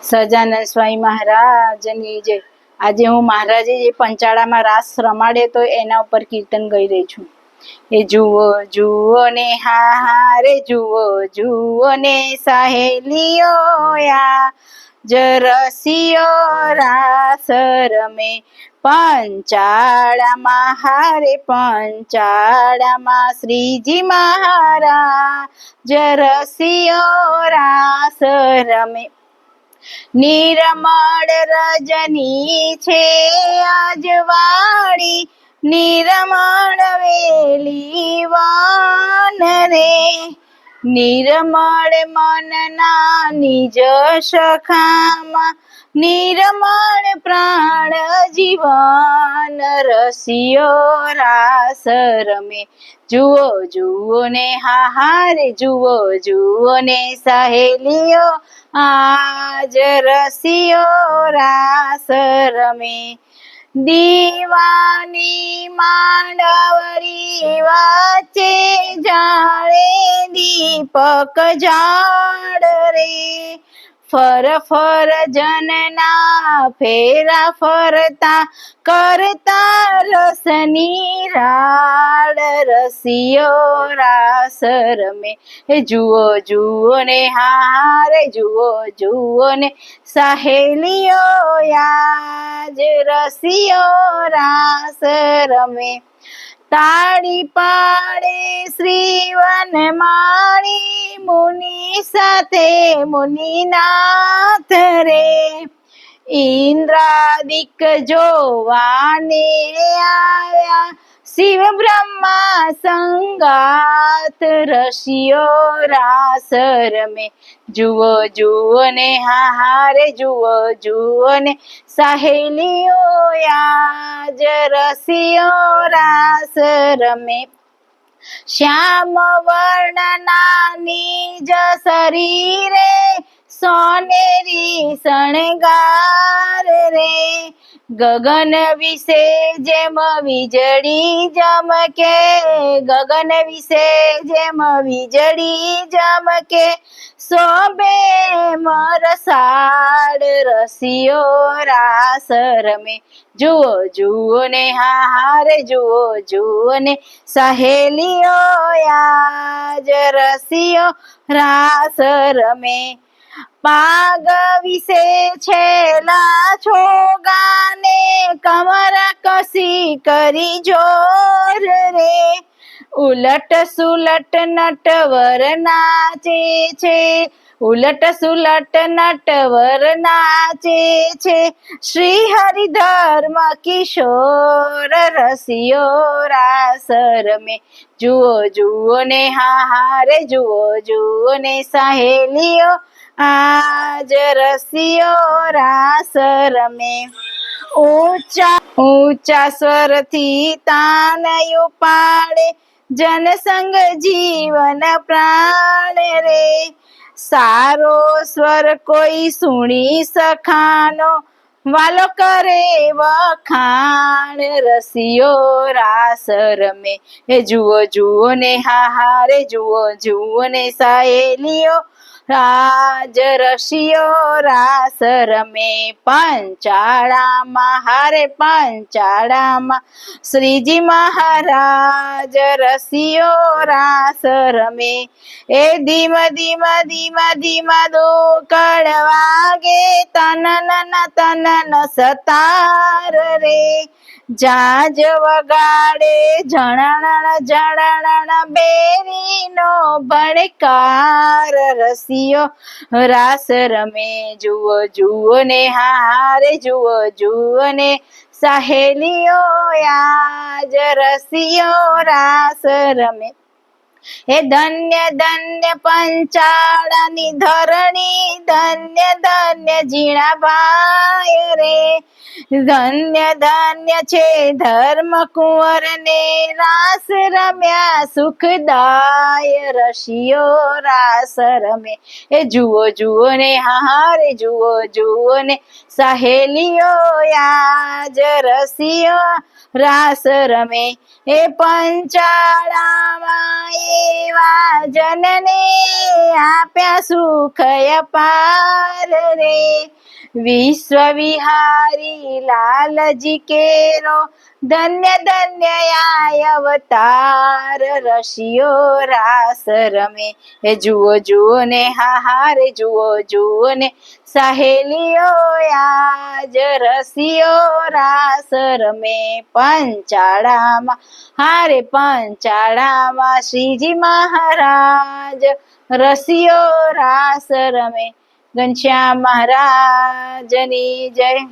સહજાનંદ સ્વામી મહારાજની જય। આજે હું મહારાજે જે પંચાળામાં રાસ રમાડ્યો તો એના ઉપર કીર્તન ગાઈ રહી છું। એ જુઓ જુઓ ને હા રે જુઓ જુઓ ને સહેલીઓ આ રસિયો રાસ રમે પંચાળામાં હારે પંચાળામાં શ્રીજી મહારાજ રસિયો રાસ રમે। નિર્મળ રજની છે આજવાળી નિર્મળ વેલી વાન રે નિર્મળ મનના નિજ સખામાં નિર્મળ પ્રાણ જીવન રસિયો રાસ રમે। જુઓ જુઓ ને હારે જુઓ જુઓ ને સહેલીઓ આજ રસિયો રાસ રમે। દીવાની માંડવડી વચ્ચે જાળે દીપક ઝાડ રે ફર ફર જનના ફેરા ફરતા કરતા રસની રાડ રસિયો રાસ રમે। જુઓ જુઓ ને હારે જુઓ જુઓ ને સહેલીઓ આજ રસિયો રાસ રમે। તાળી પાડે શ્રીવન માળી મુનિ સાથે મુનિનાથ રે ઇન્દ્રાદિક જોવાને આવ્યા શિવ બ્રહ્મા સંગાત રસિયો રાસ રમે। જુઓ જુઓ ને હારે જુઓ જુઓ ને સહેલીઓ આજ રસિયો રાસ રમે। શ્યામ વર્ણના નિજ શરીરે સોનેરી શણગાર રે ગગન વિશે જેમ વીજળી ચમકે ગગન વિશે જેમ વીજળી ચમકે શોભે મરસાડ રસિયો રાસ રમે। જુઓ જુઓ ને હારે જુઓ જુઓ ને સહેલીઓ આજ રસિયો રાસ રમે। પાગ વિશે છેલા છોગાને કમર કસી કરી જોર રે ઉલટ સુલટ નટવર નાચે છે ઉલટ સુલટ નટવર નાચે છે શ્રી હરિધર્મ કિશોર રસિયો રાસ રમે। જુઓ જુઓ ને હારે જુઓ જુઓ ને સહેલીઓ આજ રસિયો રાસ રમે। ઊંચા ઊંચા સ્વરથી તાનયું પાડે જનસંગ જીવન પ્રાણ રે સારો સ્વર કોઈ સુણી સખાનો વાલો કરે વખાણ રસિયો રાસ રમે। જુઓ જુઓ ને હારે જુઓ જુઓ ને સહેલીઓ રાજ રસિયો રાસ રમે। પંચાળામાં હારે પંચાળામાં શ્રીજી મહારાજ રસિયો રાસ રમે। એ ધીમ ધીમ ધીમ ધીમ દોકળ વાગે તનન સતાર રે જાજ વગાડે ઝણણ ઝણણ બેરીનો ભણકાર રસિયો રાસ રમે। જુઓ જુઓ ને હારે જુઓ જુઓ ને સહેલીઓ આજ રસિયો રાસ રમે। હે ધન્ય ધન્ય પંચાળાની ધરણી ધન્ય ધન્ય ઝીણા ભાઈ રે ધન્ય ધન્ય છે ધર્મ કુંવર ને રાસ રમ્યા સુખદાય રસિયો રાસ રમે. એ જુઓ જુઓ ને હારે જુઓ જુઓ ને સહેલીઓ આજ રસિયો રાસ રમે. એ પંચાળામાં એવા જનને આપ્યા સુખ અપાર રે. વિશ્વ વિહારી લાલજી કેરો ધન્ય ધન્ય આય અવતાર રસિયો રાસ રમે. એ જુઓ જુઓ ને હારે જુઓ જુઓ ને સહેલીઓ આજ રસિયો રાસ રમે. પંચાળામાં હારે પંચાળામાં શ્રીજી મહારાજ રસિયો રાસ રમે. ઘનશ્યામ મહારાજની જય.